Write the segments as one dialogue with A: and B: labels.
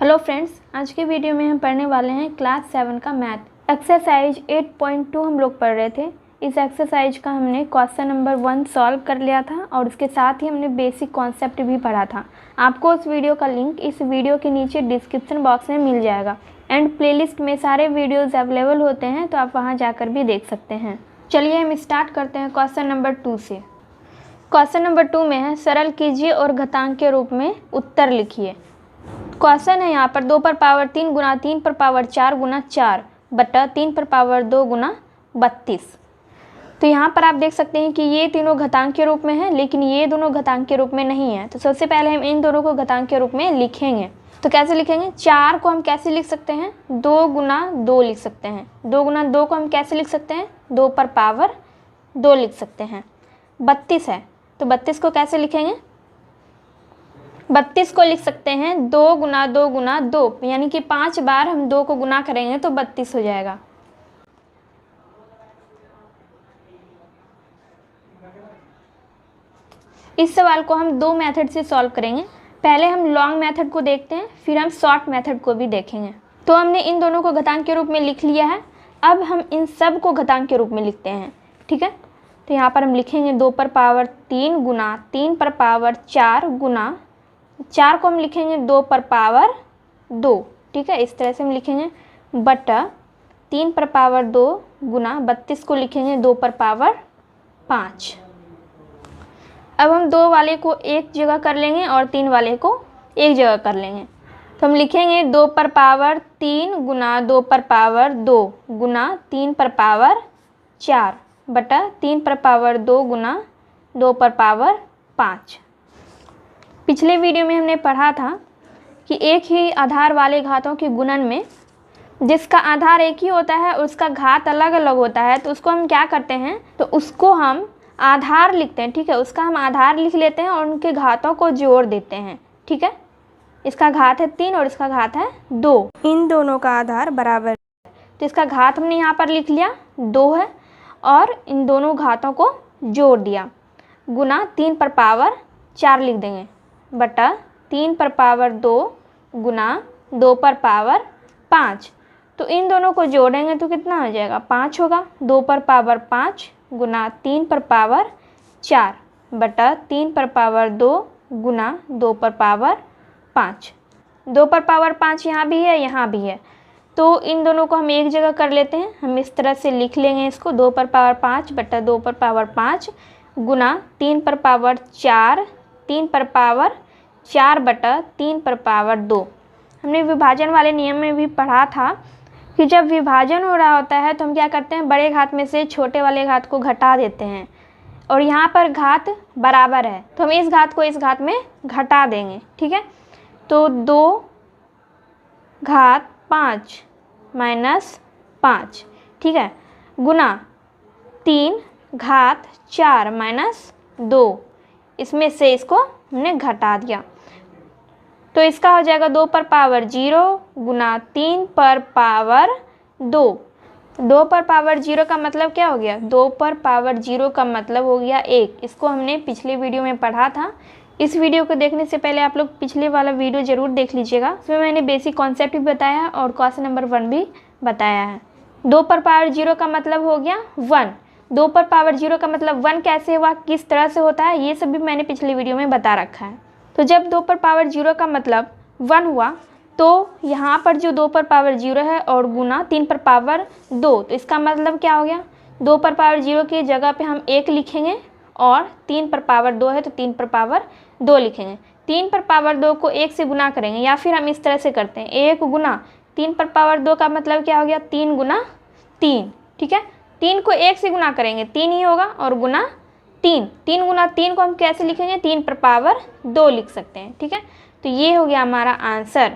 A: Hello friends, आज के video में हम पढ़ने वाले हैं क्लास 7 का मैथ एक्सरसाइज 8.2 हम लोग पढ़ रहे थे। इस एक्सरसाइज का हमने क्वेश्चन नंबर 1 सॉल्व कर लिया था और उसके साथ ही हमने बेसिक कॉन्सेप्ट भी पढ़ा था। आपको उस वीडियो का लिंक इस वीडियो के नीचे डिस्क्रिप्शन बॉक्स में मिल जाएगा एंड प्लेलिस्ट में सारे वीडियोज़ अवेलेबल होते हैं, तो आप वहाँ जाकर भी देख सकते हैं। चलिए हम स्टार्ट करते हैं क्वेश्चन नंबर 2 से। क्वेश्चन नंबर 2 में है सरल कीजिए और घातांक के रूप में उत्तर लिखिए। क्वेश्चन है यहाँ पर 2 पर पावर 3 गुना 3 पर पावर 4 गुना 4 बटा 3 पर पावर 2 गुना 32। तो यहाँ पर आप देख सकते हैं कि ये तीनों घातांक के रूप में है, लेकिन ये दोनों घातांक के रूप में नहीं है। तो सबसे पहले हम इन दोनों को घातांक के रूप में लिखेंगे। तो कैसे लिखेंगे? 4 को हम कैसे लिख सकते हैं? 2 गुना 2 लिख सकते हैं। 2 गुना 2 को हम कैसे लिख सकते हैं? 2 पर पावर 2 लिख सकते हैं। 32 है तो 32 को कैसे लिखेंगे? 32 को लिख सकते हैं 2 गुना 2 गुना 2, यानी कि 5 बार हम 2 को गुना करेंगे तो 32 हो जाएगा। इस सवाल को हम 2 मेथड से सॉल्व करेंगे। पहले हम लॉन्ग मेथड को देखते हैं, फिर हम शॉर्ट मेथड को भी देखेंगे। तो हमने इन दोनों को घातांक के रूप में लिख लिया है। अब हम इन सब को घातांक के रूप में लिखते हैं, ठीक है। तो यहाँ पर हम लिखेंगे 2 पर पावर 3 गुना 3 पर पावर 4 गुना 4 को हम लिखेंगे 2 पर पावर 2, ठीक है। इस तरह से हम लिखेंगे बटा 3 पर पावर 2 गुना 32 को लिखेंगे 2 पर पावर 5। अब हम 2 वाले को एक जगह कर लेंगे और 3 वाले को एक जगह कर लेंगे। तो हम लिखेंगे 2 पर पावर 3 गुना 2 पर पावर 2 गुना 3 पर पावर 4 बटा 3 पर पावर 2 गुना 2 पर पावर 5। पिछले वीडियो में हमने पढ़ा था कि एक ही आधार वाले घातों के गुणन में जिसका आधार एक ही होता है उसका घात अलग अलग होता है, तो उसको हम क्या करते हैं? तो उसको हम आधार लिखते हैं, ठीक है। उसका हम आधार लिख लेते हैं और उनके घातों को जोड़ देते हैं, ठीक है। इसका घात है 3 और इसका घात है 2। इन दोनों का आधार बराबर है, तो इसका घात हमने यहाँ पर लिख लिया 2 है और इन दोनों घातों को जोड़ दिया गुना 3 पर पावर 4 लिख देंगे बटा 3 पर पावर 2 गुना 2 पर पावर 5। तो इन दोनों को जोड़ेंगे तो कितना हो जाएगा? 5 होगा। 2 पर पावर 5 गुना 3 पर पावर 4 बटा 3 पर पावर 2 गुना 2 पर पावर 5। 2 पर पावर 5 यहाँ भी है, यहाँ भी है, तो इन दोनों को हम एक जगह कर लेते हैं। हम इस तरह से लिख लेंगे इसको 2 पर पावर 5 बटा 2 पर पावर 5 गुना 3 पर पावर 4 3 पर पावर 4 बटा 3 पर पावर 2। हमने विभाजन वाले नियम में भी पढ़ा था कि जब विभाजन हो रहा होता है तो हम क्या करते हैं? बड़े घात में से छोटे वाले घात को घटा देते हैं, और यहाँ पर घात बराबर है तो हम इस घात को इस घात में घटा देंगे, ठीक है। तो 2 घात 5 माइनस 5, ठीक है, गुना 3 घात 4 माइनस 2, इसमें से इसको हमने घटा दिया। तो इसका हो जाएगा 2 पर पावर 0 गुना 3 पर पावर 2। 2 पर पावर 0 का मतलब क्या हो गया? 2 पर पावर 0 का मतलब हो गया 1। इसको हमने पिछले वीडियो में पढ़ा था। इस वीडियो को देखने से पहले आप लोग पिछले वाला वीडियो ज़रूर देख लीजिएगा। इसमें मैंने बेसिक कॉन्सेप्ट भी बताया है और क्वेश्चन नंबर 1 भी बताया है। 2 पर पावर 0 का मतलब हो गया 1। 2 पर पावर 0 का मतलब 1 कैसे हुआ, किस तरह से होता है, ये सब भी मैंने पिछले वीडियो में बता रखा है। तो जब 2 पर पावर 0 का मतलब 1 हुआ तो यहाँ पर जो 2 पर पावर 0 है और गुना 3 पर पावर 2, तो इसका मतलब क्या हो गया? 2 पर पावर 0 की जगह पे हम 1 लिखेंगे और 3 पर पावर 2 है तो 3 पर पावर 2 लिखेंगे। 3 पर पावर 2 को 1 से गुना करेंगे, या फिर हम इस तरह से करते हैं 1 गुना 3 पर पावर 2 का मतलब क्या हो गया? 3 गुना 3, ठीक है। 3 को 1 से गुना करेंगे 3 ही होगा और गुना 3। 3 गुना 3 को हम कैसे लिखेंगे? 3 पर पावर 2 लिख सकते हैं, ठीक है। तो ये हो गया हमारा आंसर।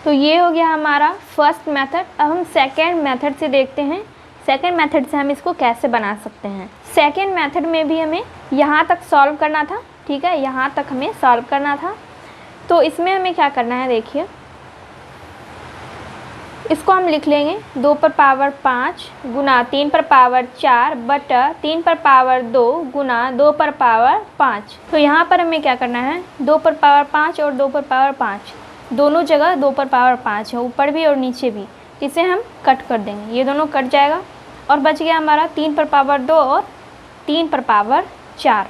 A: तो ये हो गया हमारा फर्स्ट मेथड। अब हम सेकेंड मेथड से देखते हैं, सेकेंड मेथड से हम इसको कैसे बना सकते हैं। सेकेंड मेथड में भी हमें यहाँ तक सॉल्व करना था, ठीक है, यहाँ तक हमें सॉल्व करना था। तो इसमें हमें क्या करना है? देखिए, इसको हम लिख लेंगे 2 पर पावर 5 गुना 3 पर पावर 4 बटा 3 पर पावर 2 गुना 2 पर पावर 5। तो यहाँ पर हमें क्या करना है? 2 पर पावर 5 और 2 पर पावर 5 दोनों जगह 2 पर पावर 5 है, ऊपर भी और नीचे भी। इसे हम कट कर देंगे, ये दोनों कट जाएगा और बच गया हमारा 3 पर पावर 2 और 3 पर पावर 4।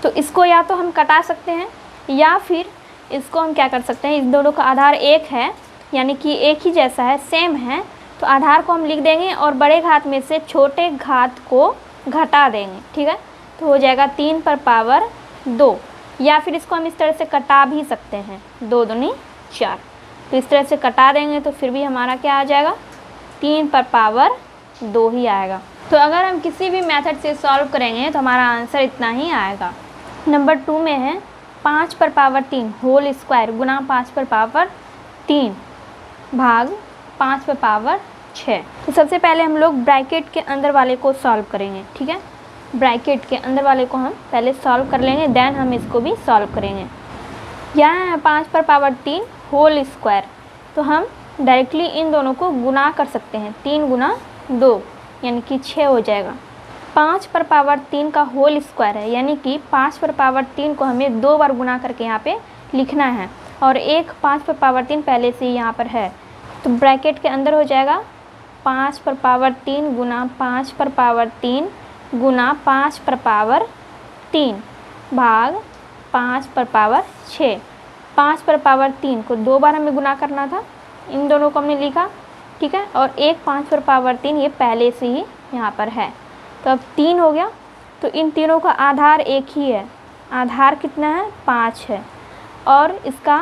A: तो इसको या तो हम कटा सकते हैं या फिर इसको हम क्या कर सकते हैं, इस दोनों का आधार 1 है, यानी कि एक ही जैसा है, सेम है, तो आधार को हम लिख देंगे और बड़े घात में से छोटे घात को घटा देंगे। ठीक है, तो हो जाएगा 3 पर पावर 2, या फिर इसको हम इस तरह से कटा भी सकते हैं, 2 दूनी 4। तो इस तरह से कटा देंगे तो फिर भी हमारा क्या आ जाएगा, 3 पर पावर 2 ही आएगा। तो अगर हम किसी भी मेथड से सॉल्व करेंगे तो हमारा आंसर इतना ही आएगा। नंबर 2 में है 5 पर पावर 3 होल स्क्वायर गुना 5 पर पावर 3 भाग 5 पर पावर 6। तो सबसे पहले हम लोग ब्रैकेट के अंदर वाले को सॉल्व करेंगे। ठीक है, ब्रैकेट के अंदर वाले को हम पहले सॉल्व कर लेंगे, देन हम इसको भी सॉल्व करेंगे। यहाँ है 5 पर पावर 3 होल स्क्वायर, तो हम डायरेक्टली इन दोनों को गुना कर सकते हैं, 3 गुना 2 यानी कि 6 हो जाएगा। 5 पर पावर 3 का होल स्क्वायर है, यानी कि 5 पर पावर 3 को हमें 2 बार गुना करके यहाँ पे लिखना है, और एक 5 पर पावर 3 पहले से ही यहाँ पर है। तो ब्रैकेट के अंदर हो जाएगा 5 पर पावर 3 गुना 5 पर पावर 3 गुना 5 पर पावर 3 भाग 5 पर पावर 6। 5 पर पावर 3 को 2 बार हमें गुना करना था, इन दोनों को हमने लिखा। ठीक है, और एक 5 पर पावर 3 ये पहले से ही यहाँ पर है, तो अब 3 हो गया। तो इन तीनों का आधार एक ही है, आधार कितना है, 5 है, और इसका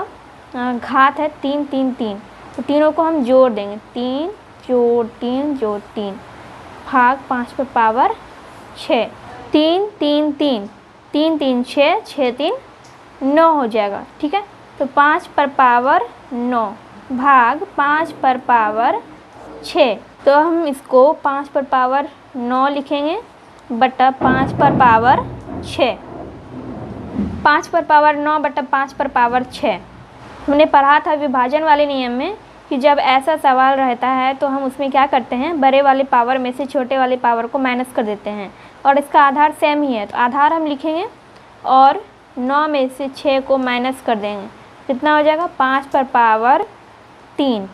A: घात है 3 3 3। तो तीनों को हम जोड़ देंगे, 3 जोड़ 3 जोड़ 3 भाग 5 पर पावर 6। 3 3 3 3 3 6 6 3 9 हो जाएगा। ठीक है, तो 5 पर पावर 9 भाग 5 पर पावर 6। तो हम इसको 5 पर पावर 9 लिखेंगे बटा 5 पर पावर 6। 5 पर पावर 9 बटा 5 पर पावर 6। हमने पढ़ा था विभाजन वाले नियम में कि जब ऐसा सवाल रहता है तो हम उसमें क्या करते हैं, बड़े वाले पावर में से छोटे वाले पावर को माइनस कर देते हैं, और इसका आधार सेम ही है, तो आधार हम लिखेंगे और 9 में से 6 को माइनस कर देंगे, कितना हो जाएगा, 5 पर पावर 3।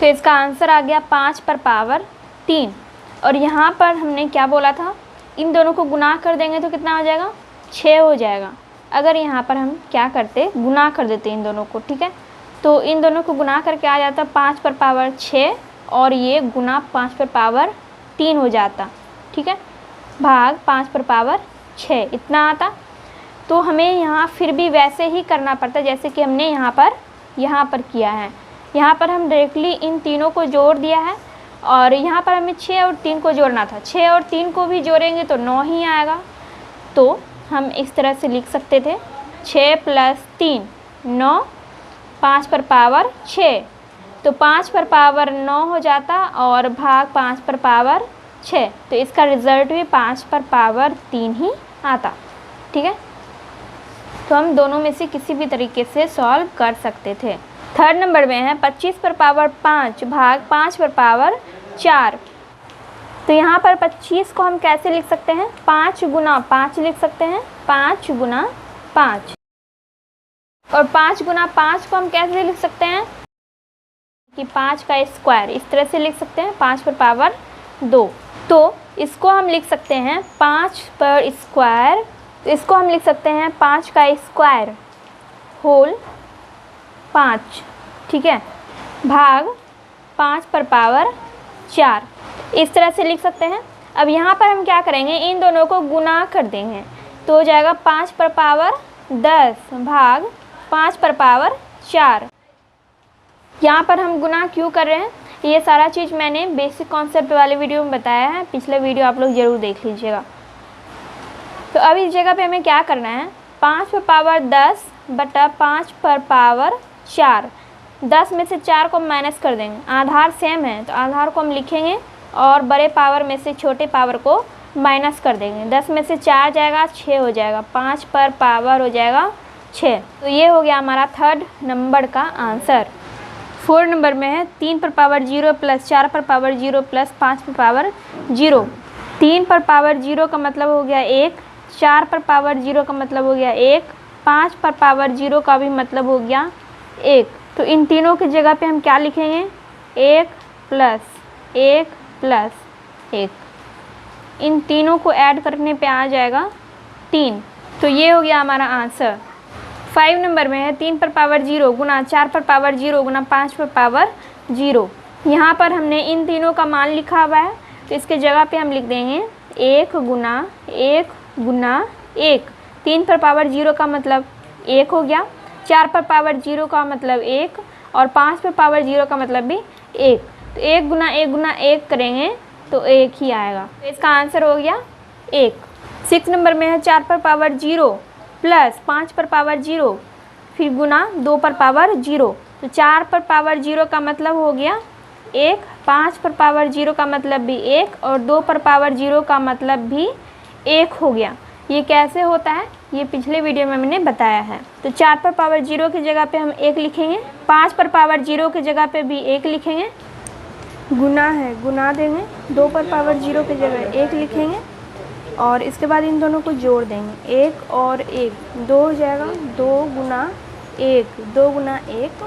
A: तो इसका आंसर आ गया 5 पर पावर 3। और यहाँ पर हमने क्या बोला था, इन दोनों को गुना कर देंगे तो कितना हो जाएगा, 6 हो जाएगा। अगर यहाँ पर हम क्या करते, गुना कर देते इन दोनों को। ठीक है, तो इन दोनों को गुना करके आ जाता 5 पर पावर 6, और ये गुना 5 पर पावर 3 हो जाता। ठीक है, भाग 5 पर पावर 6 इतना आता। तो हमें यहाँ फिर भी वैसे ही करना पड़ता जैसे कि हमने यहाँ पर किया है। यहाँ पर हम डायरेक्टली इन तीनों को जोड़ दिया है, और यहाँ पर हमें 6 और 3 को जोड़ना था, 6 और 3 को भी जोड़ेंगे तो 9 ही आएगा। तो हम इस तरह से लिख सकते थे 6 + 3 9, 5 पर पावर 6, तो 5 पर पावर 9 हो जाता और भाग 5 पर पावर 6, तो इसका रिज़ल्ट भी 5 पर पावर 3 ही आता। ठीक है, तो हम दोनों में से किसी भी तरीके से सॉल्व कर सकते थे। थर्ड नंबर में है 25 पर पावर 5 भाग 5 पर पावर 4। तो यहाँ पर 25 को हम कैसे लिख सकते हैं, 5 गुना 5 लिख सकते हैं, 5 गुना 5। और 5 गुना 5 को हम कैसे लिख सकते हैं कि 5 का स्क्वायर, इस तरह से लिख सकते हैं, 5 पर पावर 2। तो इसको हम लिख सकते हैं 5 पर स्क्वायर, तो इसको हम लिख सकते हैं 5 का स्क्वायर होल 5। ठीक है, भाग 5 पर पावर 4, इस तरह से लिख सकते हैं। अब यहाँ पर हम क्या करेंगे, इन दोनों को गुना कर देंगे, तो हो जाएगा 5 पर पावर 10 भाग 5 पर पावर 4। यहाँ पर हम गुना क्यों कर रहे हैं, ये सारा चीज़ मैंने बेसिक कॉन्सेप्ट वाले वीडियो में बताया है, पिछला वीडियो आप लोग ज़रूर देख लीजिएगा। तो अब इस जगह पे हमें क्या करना है, 5 पर पावर 10 बटा 5 पर पावर 4। 10 में से 4 को माइनस कर देंगे, आधार सेम है तो आधार को हम लिखेंगे और बड़े पावर में से छोटे पावर को माइनस कर देंगे। 10 में से 4 जाएगा, 6 हो जाएगा, 5 पर पावर हो जाएगा 6। तो ये हो गया हमारा थर्ड नंबर का आंसर। फोर्थ नंबर में है 3 पर पावर 0 प्लस 4 पर पावर 0 प्लस 5 पर पावर 0। 3 पर पावर 0 का मतलब हो गया 1, 4 पर पावर 0 का मतलब हो गया 1, 5 पर पावर 0 का भी मतलब हो गया 1। तो इन तीनों की जगह पे हम क्या लिखेंगे, 1 प्लस 1 प्लस 1। इन तीनों को ऐड करने पे आ जाएगा 3। तो ये हो गया हमारा आंसर। 5 नंबर में है 3 पर पावर 0 गुना 4 पर पावर 0 गुना 5 पर पावर 0। यहाँ पर हमने इन तीनों का मान लिखा हुआ है, तो इसके जगह पे हम लिख देंगे 1 गुना 1 गुना 1। 3 पर पावर 0 का मतलब 1 हो गया, 4 पर पावर 0 का मतलब 1 और 5 पर पावर 0 का मतलब भी 1। तो 1 गुना 1 करेंगे तो 1 ही आएगा। तो इसका आंसर हो गया 1। 6 नंबर में है 4 पर पावर 0 प्लस 5 पर पावर 0 फिर गुना 2 पर पावर 0। तो 4 पर पावर 0 का मतलब हो गया 1, 5 पर पावर 0 का मतलब भी 1 और 2 पर पावर 0 का मतलब भी 1 हो गया। ये कैसे होता है ये पिछले वीडियो में मैंने बताया है। तो 4 पर पावर 0 की जगह पे हम 1 लिखेंगे, 5 पर पावर 0 की जगह पे भी 1 लिखेंगे, गुना है गुना देंगे, 2 पर पावर 0 की जगह 1 लिखेंगे और इसके बाद इन दोनों को जोड़ देंगे, 1 और 1 2 हो जाएगा, 2 गुना 1 2 गुना 1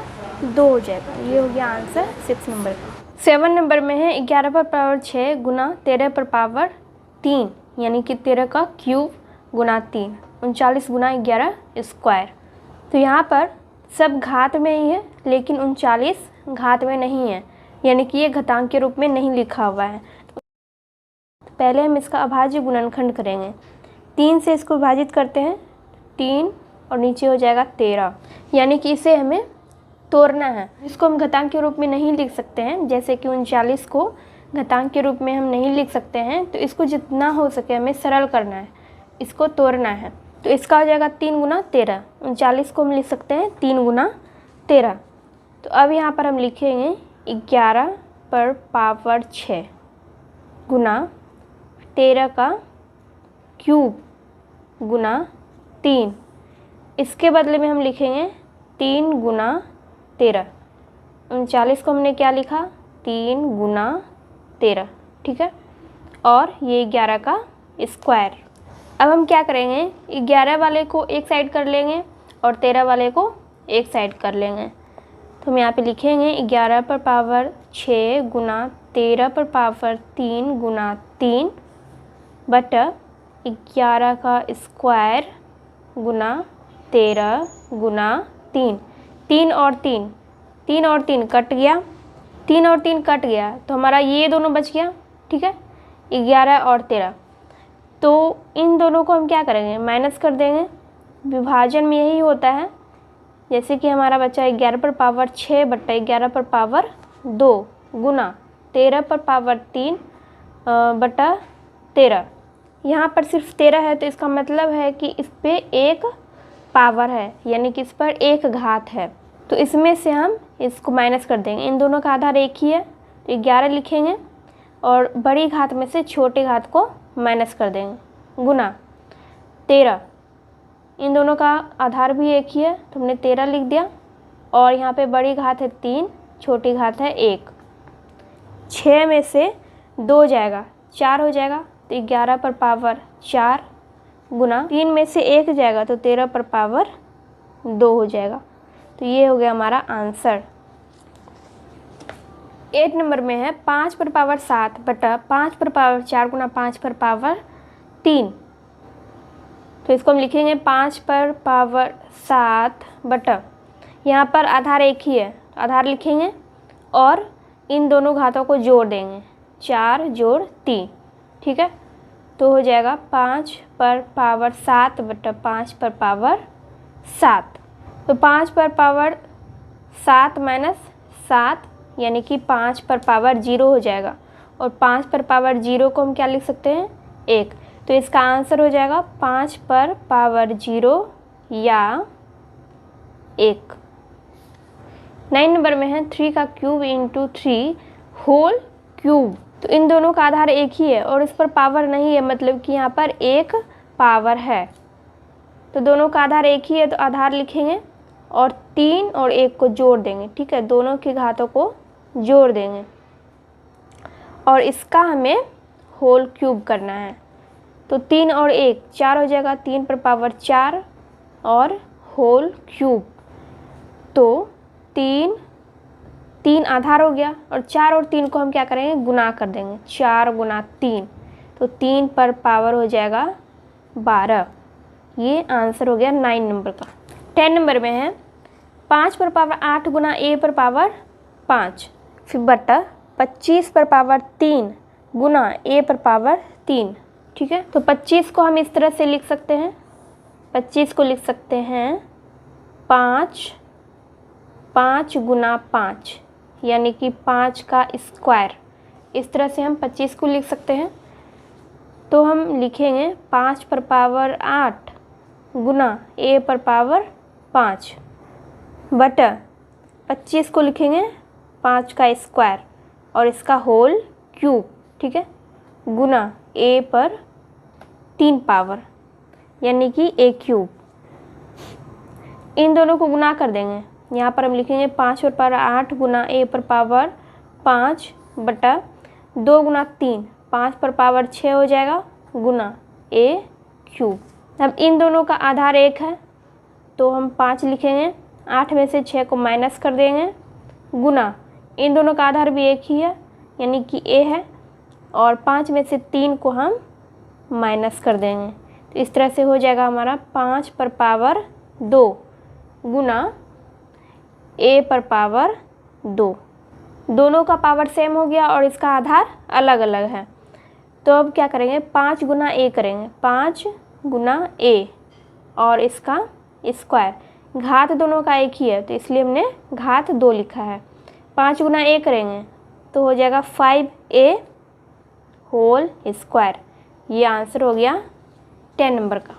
A: 2 हो जाएगा। ये हो गया आंसर 6 नंबर का। 7 नंबर में है 11 पर पावर 6 गुना 13 पर पावर 3 यानी कि 13 का क्यूब गुना 3 39 गुना 11 स्क्वायर। तो यहाँ पर सब घात में ही है लेकिन 39 घात में नहीं है, यानी कि ये घातांक के रूप में नहीं लिखा हुआ है। तो पहले हम इसका अभाज्य गुणनखंड करेंगे। 3 से इसको विभाजित करते हैं, 3 और नीचे हो जाएगा 13, यानी कि इसे हमें तोड़ना है। इसको हम घातांक के रूप में नहीं लिख सकते हैं, जैसे कि 39 को घातांक के रूप में हम नहीं लिख सकते हैं। तो इसको जितना हो सके हमें सरल करना है, इसको तोड़ना है। तो इसका हो जाएगा 3 गुना 13। 39 को हम लिख सकते हैं 3 गुना 13। तो अब यहाँ पर हम लिखेंगे 11 पर पावर 6 गुना 13 का क्यूब गुना 3। इसके बदले में हम लिखेंगे 3 गुना 13। 39 को हमने क्या लिखा, 3 गुना 13, ठीक है। और ये 11 का स्क्वायर। अब हम क्या करेंगे, 11 वाले को एक साइड कर लेंगे और 13 वाले को एक साइड कर लेंगे। तो हम यहाँ पे लिखेंगे 11 पर पावर 6 गुना 13 पर पावर 3 गुना 3 बटा 11 का स्क्वायर गुना 13 गुना 3। 3 और 3 कट गया, 3 और 3 कट गया तो हमारा ये दोनों बच गया, ठीक है, 11 और 13। तो इन दोनों को हम क्या करेंगे, माइनस कर देंगे। विभाजन में यही होता है, जैसे कि हमारा बचा 11 पर पावर 6 बट्टा 11 पर पावर 2 गुना 13 पर पावर 3 बटा 13। यहाँ पर सिर्फ 13 है तो इसका मतलब है कि इस पे एक पावर है, यानी कि इस पर एक घात है। तो इसमें से हम इसको माइनस कर देंगे। इन दोनों का आधार एक ही है तो 11 लिखेंगे और बड़ी घात में से छोटे घात को माइनस कर देंगे गुना 13। इन दोनों का आधार भी एक ही है तो हमने 13 लिख दिया और यहाँ पे बड़ी घात है 3, छोटी घात है 1। 6 में से 2 जाएगा, 4 हो जाएगा तो 11 पर पावर 4 गुना 3 में से 1 जाएगा तो 13 पर पावर 2 हो जाएगा। तो ये हो गया हमारा आंसर। 8 नंबर में है 5 पर पावर 7 बटा 5 पर पावर 4 गुना 5 पर पावर 3। तो इसको हम लिखेंगे 5 पर पावर 7 बटा, यहाँ पर आधार एक ही है आधार लिखेंगे और इन दोनों घातों को जोड़ देंगे, 4 जोड़ 3, ठीक है। तो हो जाएगा 5 पर पावर 7 बटा 5 पर पावर 7। तो 5 पर पावर 7 माइनस 7 यानी कि 5 पर पावर 0 हो जाएगा और 5 पर पावर 0 को हम क्या लिख सकते हैं, 1। तो इसका आंसर हो जाएगा 5 पर पावर 0 या 1। 9 नंबर में है 3 का क्यूब इंटू 3 होल क्यूब। तो इन दोनों का आधार एक ही है और इस पर पावर नहीं है, मतलब कि यहाँ पर एक पावर है। तो दोनों का आधार एक ही है तो आधार लिखेंगे और 3 और 1 को जोड़ देंगे, ठीक है, दोनों की घातों को जोड़ देंगे और इसका हमें होल क्यूब करना है। तो 3 और 1 4 हो जाएगा, 3 पर पावर 4 और होल क्यूब। तो 3 आधार हो गया और 4 और 3 को हम क्या करेंगे, गुना कर देंगे। 4 गुना 3, तो 3 पर पावर हो जाएगा 12। ये आंसर हो गया 9 नंबर का। 10 नंबर में है 5 पर पावर 8 गुना a पर पावर 5, फिर बटा 25 पर पावर 3 गुना a पर पावर 3। ठीक है, तो 25 को हम इस तरह से लिख सकते हैं, 25 को लिख सकते हैं 5 गुना 5, यानी कि 5 का स्क्वायर। इस तरह से हम 25 को लिख सकते हैं। तो हम लिखेंगे 5 पर पावर 8 गुना a पर पावर 5 बटा 25 को लिखेंगे 5 का स्क्वायर और इसका होल क्यूब। ठीक है, गुना a पर 3 पावर, यानी कि a क्यूब। इन दोनों को गुना कर देंगे। यहाँ पर हम लिखेंगे 5 पर पावर 8 गुना a पर पावर 5 बटा 2 गुना 3, 5 पर पावर 6 हो जाएगा गुना a क्यूब। अब इन दोनों का आधार 1 है, तो हम 5 लिखेंगे, 8 में से 6 को माइनस कर देंगे गुना इन दोनों का आधार भी 1 ही है, यानी कि a है, और 5 में से 3 को हम माइनस कर देंगे। तो इस तरह से हो जाएगा हमारा 5 पर पावर 2 गुना a पर पावर 2। दोनों का पावर सेम हो गया और इसका आधार अलग अलग है। तो अब क्या करेंगे, 5 गुना a करेंगे, 5 गुना a और इसका स्क्वायर। घात दोनों का एक ही है, तो इसलिए हमने घात 2 लिखा है। 5 गुना a करेंगे तो हो जाएगा 5a होल स्क्वायर। ये आंसर हो गया 10 नंबर का।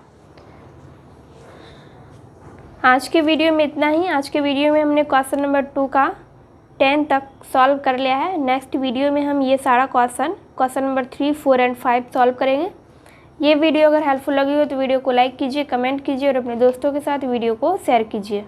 A: आज के वीडियो में इतना ही। आज के वीडियो में हमने क्वेश्चन नंबर 2 का 10 तक सॉल्व कर लिया है। नेक्स्ट वीडियो में हम ये सारा क्वेश्चन नंबर 3, 4 एंड 5 सॉल्व करेंगे। ये वीडियो अगर हेल्पफुल लगी हो तो वीडियो को लाइक कीजिए, कमेंट कीजिए और अपने दोस्तों के साथ वीडियो को शेयर कीजिए।